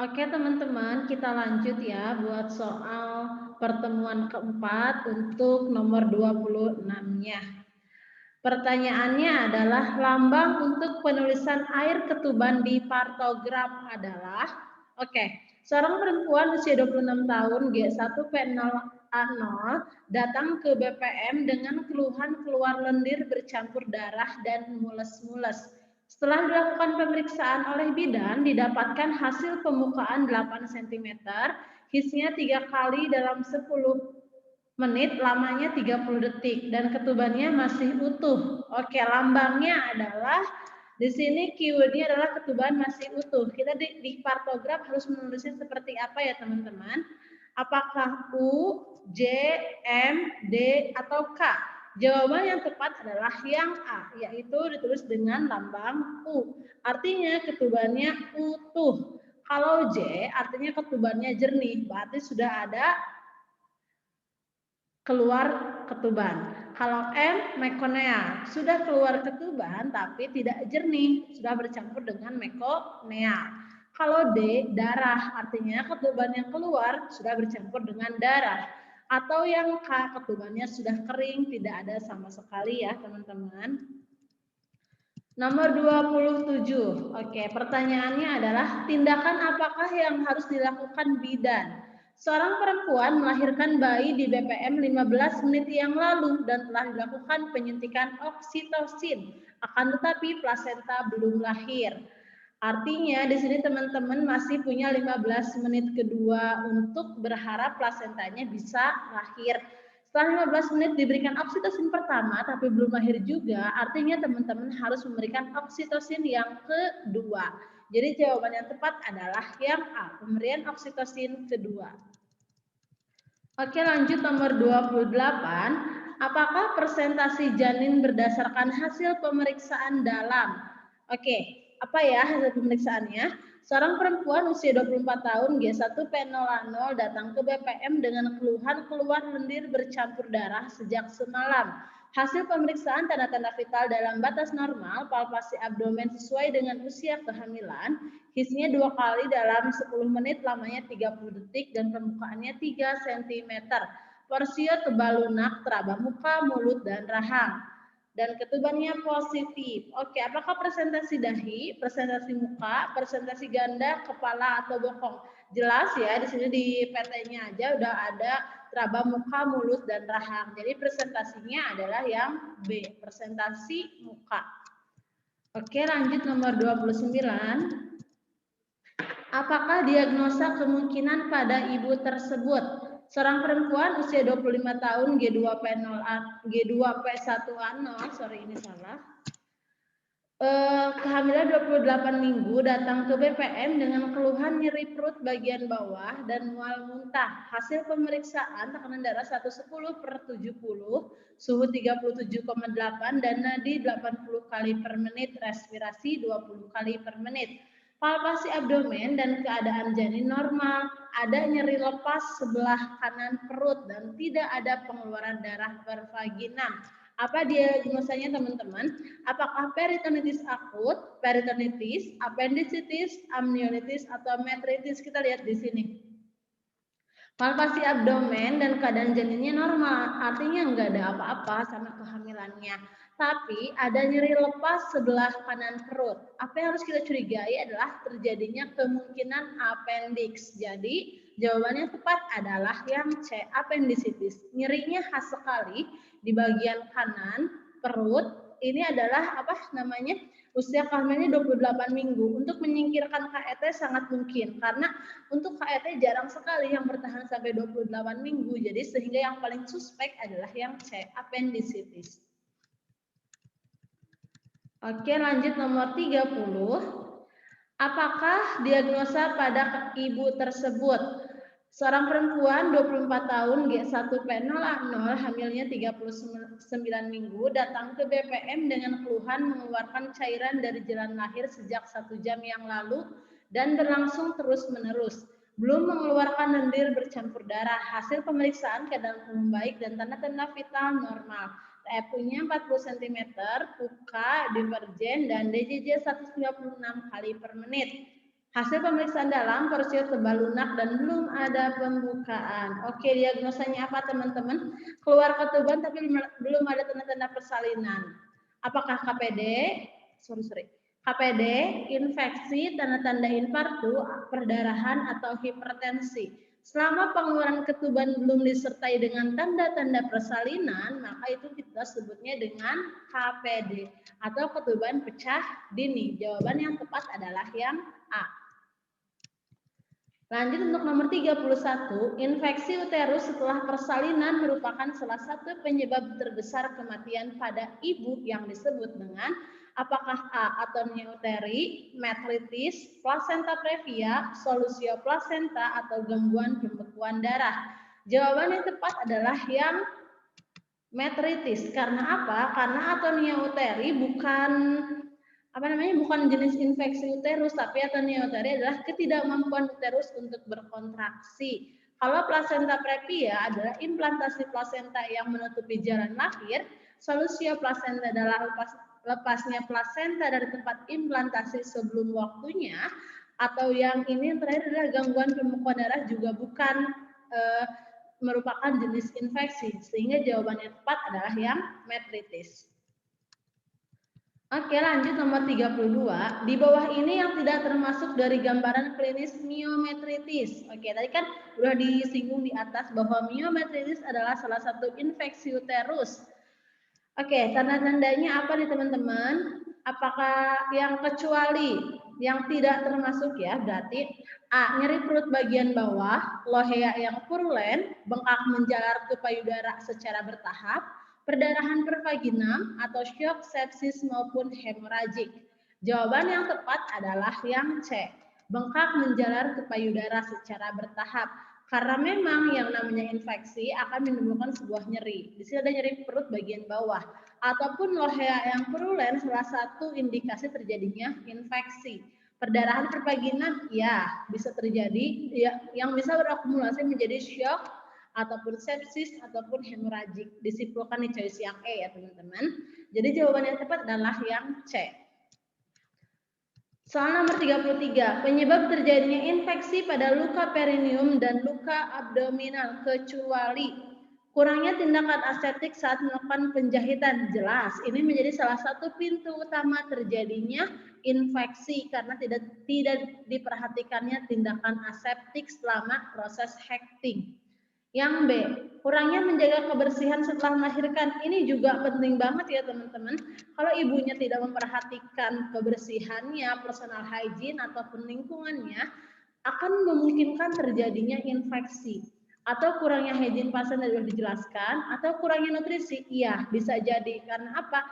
Oke teman-teman, kita lanjut ya buat soal pertemuan keempat untuk nomor 26-nya. Pertanyaannya adalah lambang untuk penulisan air ketuban di partograf adalah seorang perempuan usia 26 tahun G1P0A0 datang ke BPM dengan keluhan keluar lendir bercampur darah dan mules-mules. Setelah dilakukan pemeriksaan oleh bidan, didapatkan hasil pembukaan 8 cm, hisnya 3 kali dalam 10 menit, lamanya 30 detik, dan ketubannya masih utuh. Oke, lambangnya adalah, di sini keywordnya adalah ketuban masih utuh. Kita di partograf harus menulisnya seperti apa ya teman-teman? Apakah U, J, M, D, atau K? Jawaban yang tepat adalah yang A, yaitu ditulis dengan lambang U. Artinya ketubannya utuh. Kalau J artinya ketubannya jernih, berarti sudah ada keluar ketuban. Kalau M, mekonea, sudah keluar ketuban tapi tidak jernih, sudah bercampur dengan mekonea. Kalau D, darah, artinya ketuban yang keluar sudah bercampur dengan darah. Atau yang K, ketubannya sudah kering, tidak ada sama sekali ya teman-teman. Nomor 27. Oke, pertanyaannya adalah tindakan apakah yang harus dilakukan bidan? Seorang perempuan melahirkan bayi di BPM 15 menit yang lalu dan telah dilakukan penyuntikan oksitosin. Akan tetapi plasenta belum lahir. Artinya di sini teman-teman masih punya 15 menit kedua untuk berharap plasentanya bisa lahir. Setelah 15 menit diberikan oksitosin pertama tapi belum lahir juga, artinya teman-teman harus memberikan oksitosin yang kedua. Jadi jawaban yang tepat adalah yang A, pemberian oksitosin kedua. Oke, lanjut nomor 28. Apakah presentasi janin berdasarkan hasil pemeriksaan dalam? Oke, apa ya hasil pemeriksaannya? Seorang perempuan usia 24 tahun G1P0A0 datang ke BPM dengan keluhan keluar lendir bercampur darah sejak semalam. Hasil pemeriksaan tanda-tanda vital dalam batas normal, palpasi abdomen sesuai dengan usia kehamilan, hisnya 2 kali dalam 10 menit, lamanya 30 detik, dan pembukaannya 3 cm. Porsio tebal lunak, teraba muka, mulut, dan rahang. Dan ketubannya positif. Oke, apakah presentasi dahi, presentasi muka, presentasi ganda, kepala, atau bokong? Jelas ya, di sini di PT-nya aja udah ada teraba muka, mulut, dan rahang. Jadi presentasinya adalah yang B, presentasi muka. Oke, lanjut nomor 29. Apakah diagnosa kemungkinan pada ibu tersebut? Seorang perempuan usia 25 tahun G2P1A0, ini salah. Kehamilan 28 minggu datang ke BPM dengan keluhan nyeri perut bagian bawah dan mual muntah. Hasil pemeriksaan tekanan darah 110/70, suhu 37,8 dan nadi 80 kali per menit, respirasi 20 kali per menit. Palpasi abdomen dan keadaan janin normal, ada nyeri lepas sebelah kanan perut dan tidak ada pengeluaran darah per vagina. Apa diagnosanya teman-teman? Apakah peritonitis akut, peritonitis, appendicitis, amnionitis, atau metritis? Kita lihat di sini. Palpasi abdomen dan keadaan janinnya normal, artinya nggak ada apa-apa sama kehamilannya. Tapi ada nyeri lepas sebelah kanan perut. Apa yang harus kita curigai adalah terjadinya kemungkinan appendix. Jadi jawabannya tepat adalah yang C, appendicitis. Nyerinya khas sekali di bagian kanan perut. Ini adalah usia kehamilannya 28 minggu. Untuk menyingkirkan KET sangat mungkin karena untuk KET jarang sekali yang bertahan sampai 28 minggu. Jadi sehingga yang paling suspek adalah yang C, appendicitis. Oke, lanjut nomor 30. Apakah diagnosa pada ibu tersebut? Seorang perempuan 24 tahun G1P0A0, hamilnya 39 minggu, datang ke BPM dengan keluhan mengeluarkan cairan dari jalan lahir sejak 1 jam yang lalu dan berlangsung terus-menerus. Belum mengeluarkan lendir bercampur darah. Hasil pemeriksaan keadaan umum baik dan tanda-tanda vital normal. TFU-nya 40 cm, PUKA divergen, dan DJJ 136 kali per menit. Hasil pemeriksaan dalam, porsium tebal lunak dan belum ada pembukaan. Oke, diagnosanya apa teman-teman? Keluar ketuban tapi belum ada tanda-tanda persalinan. Apakah KPD? KPD, infeksi, tanda-tanda infartu, perdarahan, atau hipertensi. Selama pengeluaran ketuban belum disertai dengan tanda-tanda persalinan, maka itu kita sebutnya dengan KPD atau ketuban pecah dini. Jawaban yang tepat adalah yang A. Lanjut untuk nomor 31, infeksi uterus setelah persalinan merupakan salah satu penyebab terbesar kematian pada ibu yang disebut dengan apakah A. atonia uteri, metritis, placenta previa, solusio placenta, atau gangguan pembekuan darah. Jawaban yang tepat adalah yang metritis. Karena apa? Karena atonia uteri bukan bukan jenis infeksi uterus, tapi atonia uteri adalah ketidakmampuan uterus untuk berkontraksi. Kalau placenta previa adalah implantasi plasenta yang menutupi jalan lahir, solusio placenta adalah lepasnya plasenta dari tempat implantasi sebelum waktunya, atau yang ini yang terakhir adalah gangguan pembekuan darah juga bukan merupakan jenis infeksi, sehingga jawaban yang tepat adalah yang metritis. Oke, lanjut nomor 32. Di bawah ini yang tidak termasuk dari gambaran klinis miometritis. Oke, tadi kan sudah disinggung di atas bahwa miometritis adalah salah satu infeksi uterus. Oke, tanda-tandanya apa nih teman-teman? Apakah yang kecuali yang tidak termasuk ya? Berarti A. Nyeri perut bagian bawah, lohea yang purulen, bengkak menjalar ke payudara secara bertahap, perdarahan pervaginam, atau shock, sepsis maupun hemoragik. Jawaban yang tepat adalah yang C. Bengkak menjalar ke payudara secara bertahap. Karena memang yang namanya infeksi akan menimbulkan sebuah nyeri. Di sini ada nyeri perut bagian bawah. Ataupun lohea yang purulen salah satu indikasi terjadinya infeksi. Perdarahan pervaginam, ya bisa terjadi, ya, yang bisa berakumulasi menjadi shock, ataupun sepsis, ataupun hemoragik. Disimpulkan di choice yang E ya teman-teman. Jadi jawaban yang tepat adalah yang C. Soal nomor 33, penyebab terjadinya infeksi pada luka perineum dan luka abdominal kecuali kurangnya tindakan aseptik saat melakukan penjahitan. Jelas, ini menjadi salah satu pintu utama terjadinya infeksi karena tidak diperhatikannya tindakan aseptik selama proses hekting. Yang B, kurangnya menjaga kebersihan setelah melahirkan. Ini juga penting banget ya teman-teman. Kalau ibunya tidak memperhatikan kebersihannya, personal hygiene ataupun lingkungannya, akan memungkinkan terjadinya infeksi. Atau kurangnya hygiene pasien yang sudah dijelaskan, atau kurangnya nutrisi. Iya, bisa jadi. Karena apa?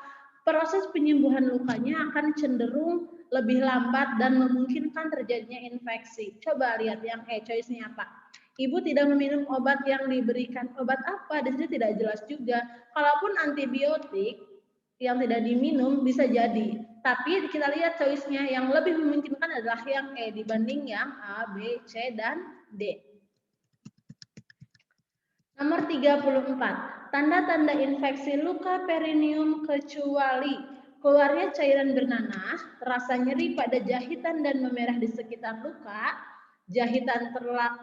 Proses penyembuhan lukanya akan cenderung lebih lambat dan memungkinkan terjadinya infeksi. Coba lihat yang E, choice-nya apa? Ibu tidak meminum obat yang diberikan. Obat apa? Di sini tidak jelas juga. Kalaupun antibiotik yang tidak diminum bisa jadi. Tapi kita lihat choice-nya yang lebih memungkinkan adalah yang E dibanding yang A, B, C, dan D. Nomor 34. Tanda-tanda infeksi luka perineum kecuali keluarnya cairan bernanah, rasa nyeri pada jahitan dan memerah di sekitar luka, jahitan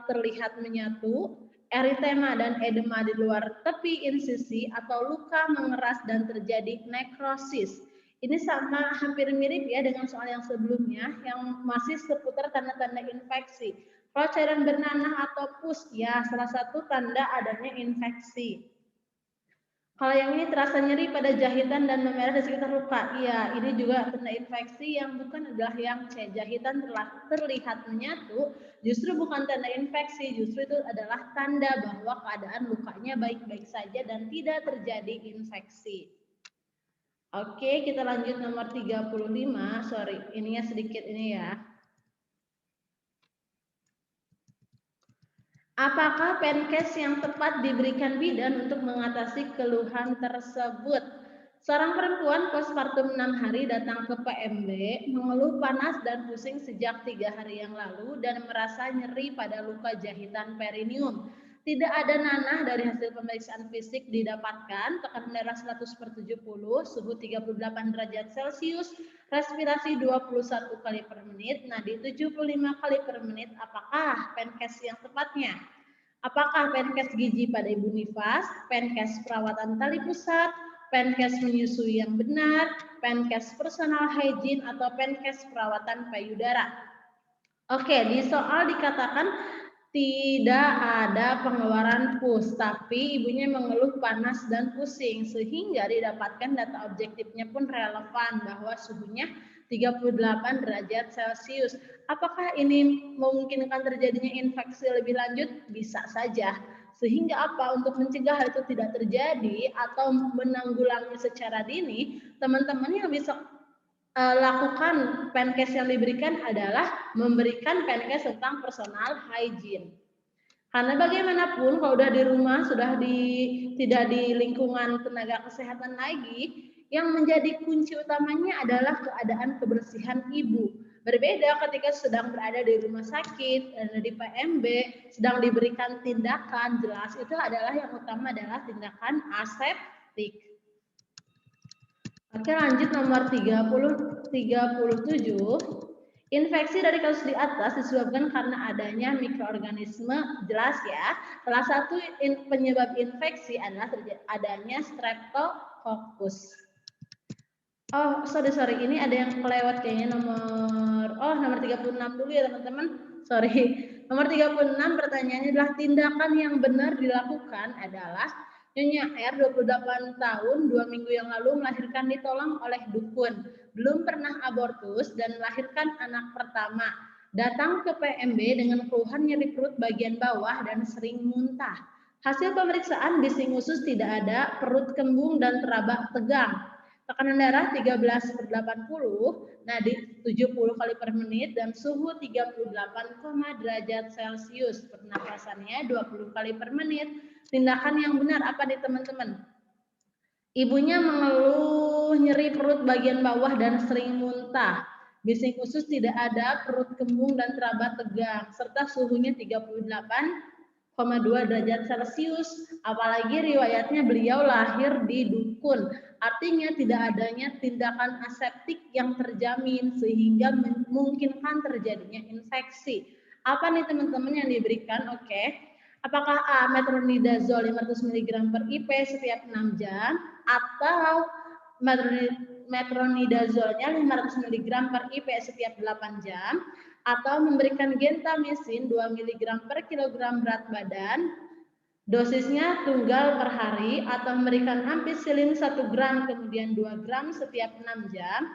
terlihat menyatu, eritema dan edema di luar tepi insisi, atau luka mengeras dan terjadi nekrosis. Ini sama hampir mirip ya dengan soal yang sebelumnya yang masih seputar tanda-tanda infeksi. Kalau cairan bernanah atau pus, ya salah satu tanda adanya infeksi. Kalau yang ini terasa nyeri pada jahitan dan memerah di sekitar luka, iya ini juga tanda infeksi yang bukan adalah yang C. Jahitan terlihat menyatu, justru bukan tanda infeksi, justru itu adalah tanda bahwa keadaan lukanya baik-baik saja dan tidak terjadi infeksi. Oke, kita lanjut nomor 35, sorry, ininya sedikit ini ya. Apakah penkes yang tepat diberikan bidan untuk mengatasi keluhan tersebut? Seorang perempuan postpartum 6 hari datang ke PMB, mengeluh panas dan pusing sejak 3 hari yang lalu dan merasa nyeri pada luka jahitan perineum. Tidak ada nanah dari hasil pemeriksaan fisik didapatkan, tekanan darah 100/70, suhu 38 derajat Celcius, respirasi 21 kali per menit, nadi 75 kali per menit. Apakah Penkes yang tepatnya? Apakah Penkes gizi pada ibu nifas, Penkes perawatan tali pusat, Penkes menyusui yang benar, Penkes personal hygiene, atau Penkes perawatan payudara? Oke, di soal dikatakan tidak ada pengeluaran pus, tapi ibunya mengeluh panas dan pusing, sehingga didapatkan data objektifnya pun relevan bahwa suhunya 38 derajat Celcius. Apakah ini memungkinkan terjadinya infeksi lebih lanjut? Bisa saja. Sehingga apa? Untuk mencegah hal itu tidak terjadi atau menanggulangi secara dini, teman-teman yang bisa lakukan Penkes yang diberikan adalah memberikan Penkes tentang personal hygiene. Karena bagaimanapun kalau udah di rumah sudah tidak di lingkungan tenaga kesehatan lagi, yang menjadi kunci utamanya adalah keadaan kebersihan ibu. Berbeda ketika sedang berada di rumah sakit, ada di PMB, sedang diberikan tindakan, jelas itu adalah yang utama adalah tindakan aseptik. Oke, lanjut nomor 37. Infeksi dari kasus di atas disebabkan karena adanya mikroorganisme, jelas ya. Salah satu penyebab infeksi adalah adanya Streptococcus. Oh, sorry, ini ada yang kelewat kayaknya nomor 36 dulu ya teman-teman. Sorry. Nomor 36 pertanyaannya adalah tindakan yang benar dilakukan adalah Nyonya R 28 tahun 2 minggu yang lalu melahirkan ditolong oleh dukun, belum pernah abortus dan melahirkan anak pertama. Datang ke PMB dengan keluhan nyeri perut bagian bawah dan sering muntah. Hasil pemeriksaan bising usus tidak ada, perut kembung dan terabak tegang. Tekanan darah 13/80, nadi 70 kali per menit, dan suhu 38, derajat Celcius. Pernapasannya 20 kali per menit. Tindakan yang benar apa nih teman-teman? Ibunya mengeluh nyeri perut bagian bawah dan sering muntah. Bising usus tidak ada, perut kembung dan teraba tegang, serta suhunya 38,2 derajat Celcius. Apalagi riwayatnya beliau lahir di dukun. Artinya tidak adanya tindakan aseptik yang terjamin sehingga memungkinkan terjadinya infeksi. Apa nih teman-teman yang diberikan? Oke. Apakah A, metronidazole 500 mg per IP setiap 6 jam, atau metronidazolnya 500 mg per IP setiap 8 jam, atau memberikan gentamicin 2 mg per kilogram berat badan, dosisnya tunggal per hari, atau memberikan ampicillin 1 gram kemudian 2 gram setiap 6 jam,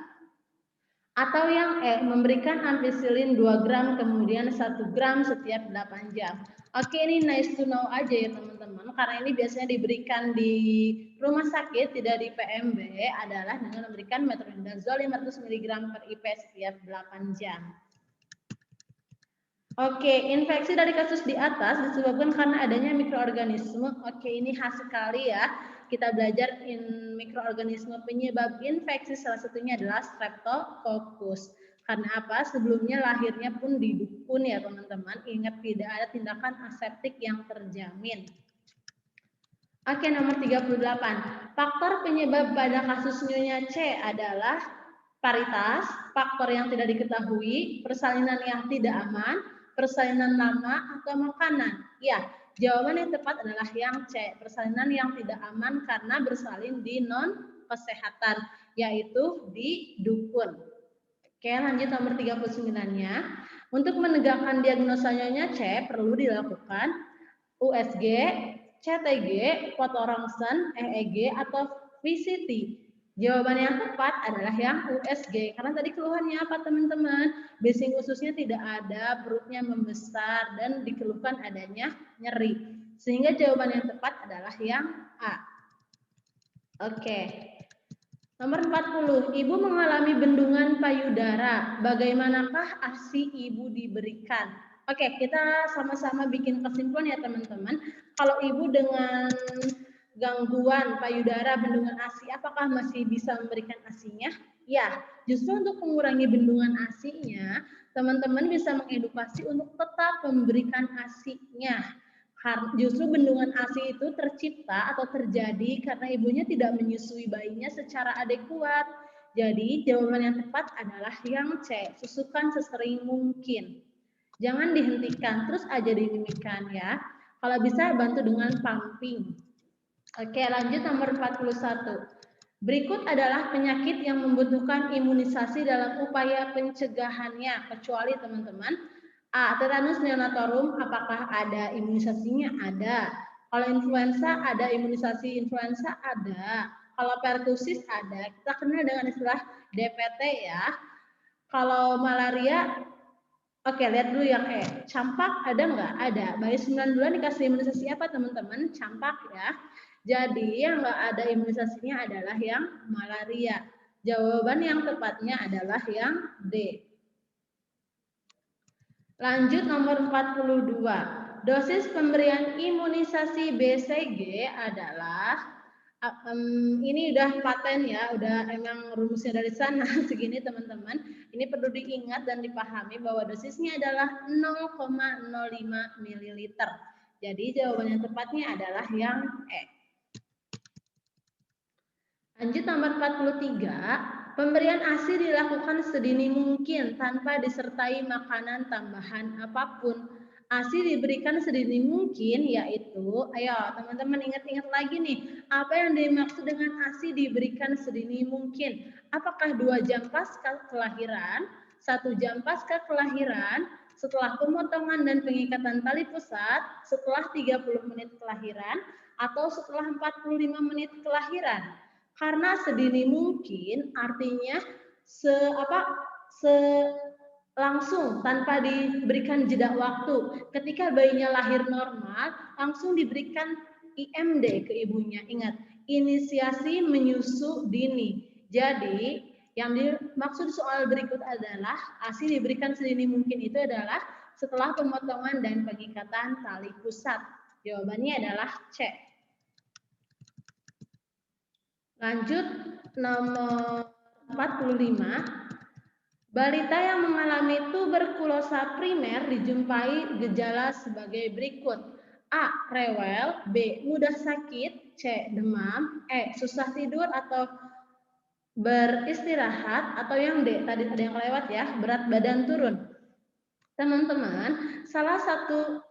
atau yang memberikan ampicillin 2 gram kemudian 1 gram setiap 8 jam. Oke, ini nice to know aja ya teman-teman, karena ini biasanya diberikan di rumah sakit, tidak di PMB, adalah dengan memberikan metronidazole 500 mg per IP setiap 8 jam. Oke, infeksi dari kasus di atas disebabkan karena adanya mikroorganisme. Oke, ini khas sekali ya. Kita belajar mikroorganisme penyebab infeksi, salah satunya adalah Streptococcus. Karena apa? Sebelumnya lahirnya pun di dukun ya teman-teman. Ingat tidak ada tindakan aseptik yang terjamin. Oke, nomor 38. Faktor penyebab pada kasus Nyonya C adalah paritas, faktor yang tidak diketahui, persalinan yang tidak aman, persalinan lama, atau makanan. Ya, jawaban yang tepat adalah yang C, persalinan yang tidak aman karena bersalin di non-kesehatan, yaitu di dukun. Oke, lanjut nomor 39-nya. Untuk menegakkan diagnosa Nyonya C, perlu dilakukan USG, CTG, foto rongsen, EEG, atau VCT. Jawaban yang tepat adalah yang USG. Karena tadi keluhannya apa teman-teman? Bising ususnya tidak ada, perutnya membesar, dan dikeluhkan adanya nyeri. Sehingga jawaban yang tepat adalah yang A. Oke. Nomor 40. Ibu mengalami bendungan payudara. Bagaimanakah ASI ibu diberikan? Oke, kita sama-sama bikin kesimpulan ya teman-teman. Kalau ibu dengan gangguan payudara, bendungan ASI, apakah masih bisa memberikan ASI-nya? Ya, justru untuk mengurangi bendungan ASI-nya, teman-teman bisa mengedukasi untuk tetap memberikan ASI-nya. Justru bendungan ASI itu tercipta atau terjadi karena ibunya tidak menyusui bayinya secara adekuat. Jadi jawaban yang tepat adalah yang C, susukan sesering mungkin. Jangan dihentikan, terus aja dimimikan ya. Kalau bisa bantu dengan pumping. Oke, lanjut nomor 41. Berikut adalah penyakit yang membutuhkan imunisasi dalam upaya pencegahannya, kecuali teman-teman. A. Tetanus neonatorum, apakah ada imunisasinya? Ada. Kalau influenza, ada imunisasi influenza? Ada. Kalau pertusis ada. Kita kenal dengan istilah DPT ya. Kalau malaria, oke, lihat dulu yang E. Campak ada nggak? Ada. Bayi 9 bulan dikasih imunisasi apa teman-teman? Campak ya. Jadi yang nggak ada imunisasinya adalah yang malaria. Jawaban yang tepatnya adalah yang D. Lanjut nomor 42. Dosis pemberian imunisasi BCG adalah ini udah paten ya, udah emang rumusnya dari sana segini teman-teman. Ini perlu diingat dan dipahami bahwa dosisnya adalah 0,05 ml. Jadi jawaban yang tepatnya adalah yang E. Lanjut nomor 43, pemberian ASI dilakukan sedini mungkin tanpa disertai makanan tambahan apapun. ASI diberikan sedini mungkin yaitu, ayo teman-teman ingat-ingat lagi nih, apa yang dimaksud dengan ASI diberikan sedini mungkin? Apakah 2 jam pasca kelahiran, 1 jam pasca kelahiran, setelah pemotongan dan pengikatan tali pusat, setelah 30 menit kelahiran, atau setelah 45 menit kelahiran? Karena sedini mungkin artinya langsung tanpa diberikan jeda waktu. Ketika bayinya lahir normal, langsung diberikan IMD ke ibunya. Ingat, inisiasi menyusu dini. Jadi, yang dimaksud soal berikut adalah ASI diberikan sedini mungkin itu adalah setelah pemotongan dan pengikatan tali pusat. Jawabannya adalah C. Lanjut nomor 45. Balita yang mengalami tuberkulosa primer dijumpai gejala sebagai berikut. A. Rewel. B. Mudah sakit. C. Demam. E. Susah tidur atau beristirahat. Atau yang D. Tadi ada yang lewat ya. Berat badan turun. Teman-teman, salah satu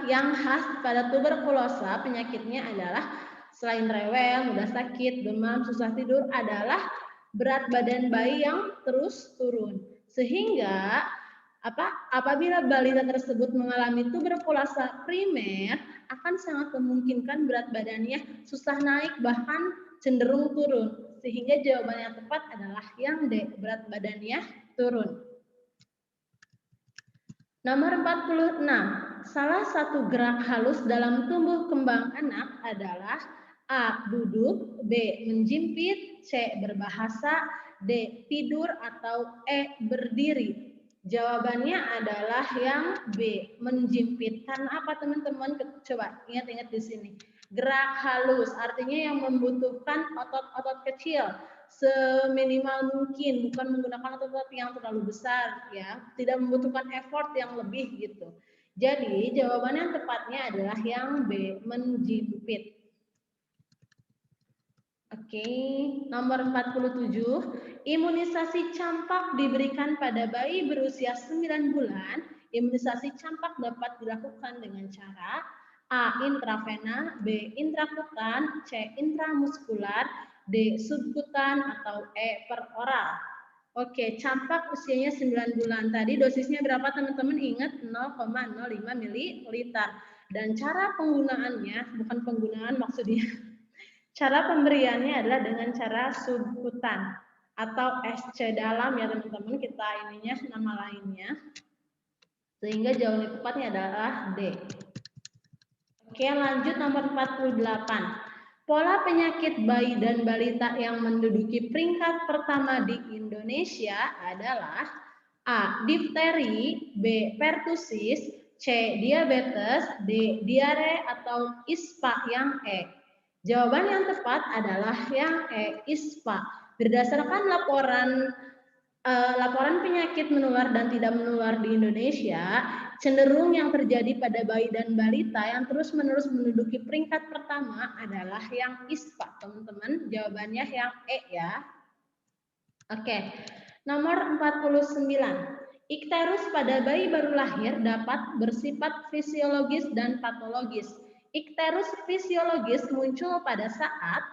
yang khas pada tuberkulosa penyakitnya adalah selain rewel, mudah sakit, demam, susah tidur adalah berat badan bayi yang terus turun. Sehingga apabila balita tersebut mengalami tuberkulosa primer akan sangat memungkinkan berat badannya susah naik bahkan cenderung turun. Sehingga jawaban yang tepat adalah yang D, berat badannya turun. Nomor 46. Salah satu gerak halus dalam tumbuh kembang anak adalah A. Duduk, B. Menjimpit, C. Berbahasa, D. Tidur, atau E. Berdiri. Jawabannya adalah yang B. Menjimpit. Karena apa teman-teman? Coba ingat-ingat di sini. Gerak halus artinya yang membutuhkan otot-otot kecil seminimal mungkin, bukan menggunakan otot yang terlalu besar ya, tidak membutuhkan effort yang lebih gitu. Jadi jawaban yang tepatnya adalah yang B, menjimpit. Oke, nomor 47, imunisasi campak diberikan pada bayi berusia 9 bulan. Imunisasi campak dapat dilakukan dengan cara A. Intravena, B. Intrakutan, C. Intramuskular, D. Subkutan, atau E. Per oral. Oke, campak usianya 9 bulan. Tadi dosisnya berapa teman-teman? Ingat 0,05 ml. Dan cara penggunaannya, bukan penggunaan maksudnya. Cara pemberiannya adalah dengan cara subkutan atau SC dalam ya teman-teman, kita ininya nama lainnya. Sehingga jawaban tepatnya adalah D. Oke, lanjut nomor 48. Pola penyakit bayi dan balita yang menduduki peringkat pertama di Indonesia adalah A. Difteri, B. Pertusis, C. Diabetes, D. Diare, atau ISPA yang E. Jawaban yang tepat adalah yang E. ISPA. Berdasarkan laporan penyakit menular dan tidak menular di Indonesia, cenderung yang terjadi pada bayi dan balita yang terus-menerus menduduki peringkat pertama adalah yang ISPA, teman-teman. Jawabannya yang E ya. Oke, nomor 49. Ikterus pada bayi baru lahir dapat bersifat fisiologis dan patologis. Ikterus fisiologis muncul pada saat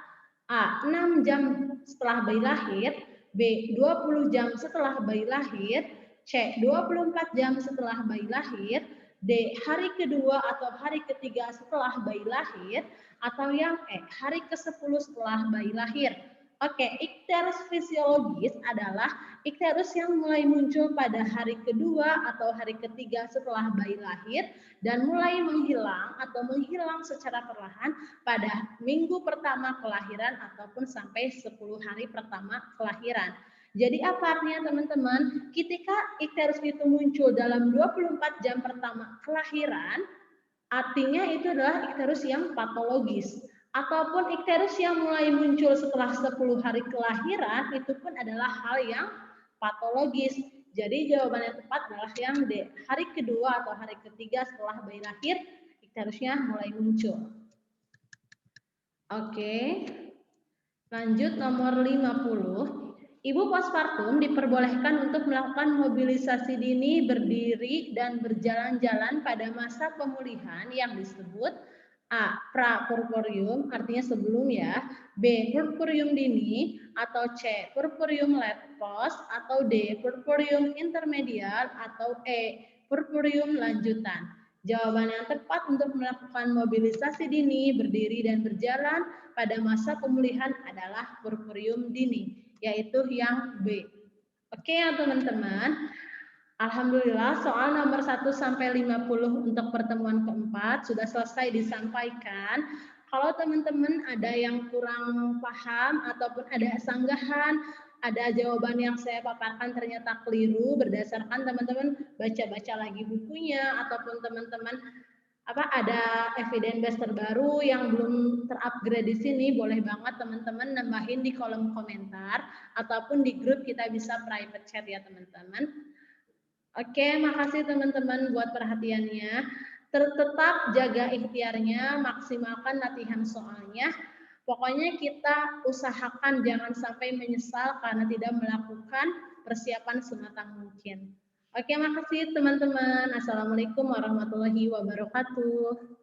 A. 6 jam setelah bayi lahir, B. 20 jam setelah bayi lahir, C. 24 jam setelah bayi lahir, D. Hari kedua atau hari ketiga setelah bayi lahir, atau yang E. Hari ke-10 setelah bayi lahir. Oke, ikterus fisiologis adalah ikterus yang mulai muncul pada hari kedua atau hari ketiga setelah bayi lahir dan mulai menghilang secara perlahan pada minggu pertama kelahiran ataupun sampai 10 hari pertama kelahiran. Jadi apa artinya teman-teman? Ketika ikterus itu muncul dalam 24 jam pertama kelahiran, artinya itu adalah ikterus yang patologis. Ataupun ikterus yang mulai muncul setelah 10 hari kelahiran, itu pun adalah hal yang patologis. Jadi jawaban yang tepat adalah yang D. Hari kedua atau hari ketiga setelah bayi lahir, ikterusnya mulai muncul. Oke, lanjut nomor 50. Ibu postpartum diperbolehkan untuk melakukan mobilisasi dini, berdiri, dan berjalan-jalan pada masa pemulihan yang disebut A. Pra-purpurium, artinya sebelum ya, B. Purpurium dini, atau C. Purpurium late post, atau D. Purpurium intermedial, atau E. Purpurium lanjutan. Jawaban yang tepat untuk melakukan mobilisasi dini, berdiri, dan berjalan pada masa pemulihan adalah purpurium dini, yaitu yang B. Oke ya teman-teman. Alhamdulillah soal nomor 1 sampai 50 untuk pertemuan keempat sudah selesai disampaikan. Kalau teman-teman ada yang kurang paham ataupun ada sanggahan, ada jawaban yang saya paparkan ternyata keliru berdasarkan teman-teman baca-baca lagi bukunya ataupun teman-teman ada evidence base terbaru yang belum terupgrade di sini, boleh banget teman-teman nambahin di kolom komentar ataupun di grup kita bisa private chat ya teman-teman. Oke, makasih teman-teman buat perhatiannya. Tetap jaga ikhtiarnya, maksimalkan latihan soalnya. Pokoknya kita usahakan jangan sampai menyesal karena tidak melakukan persiapan sematang mungkin. Oke, makasih teman-teman. Assalamualaikum warahmatullahi wabarakatuh.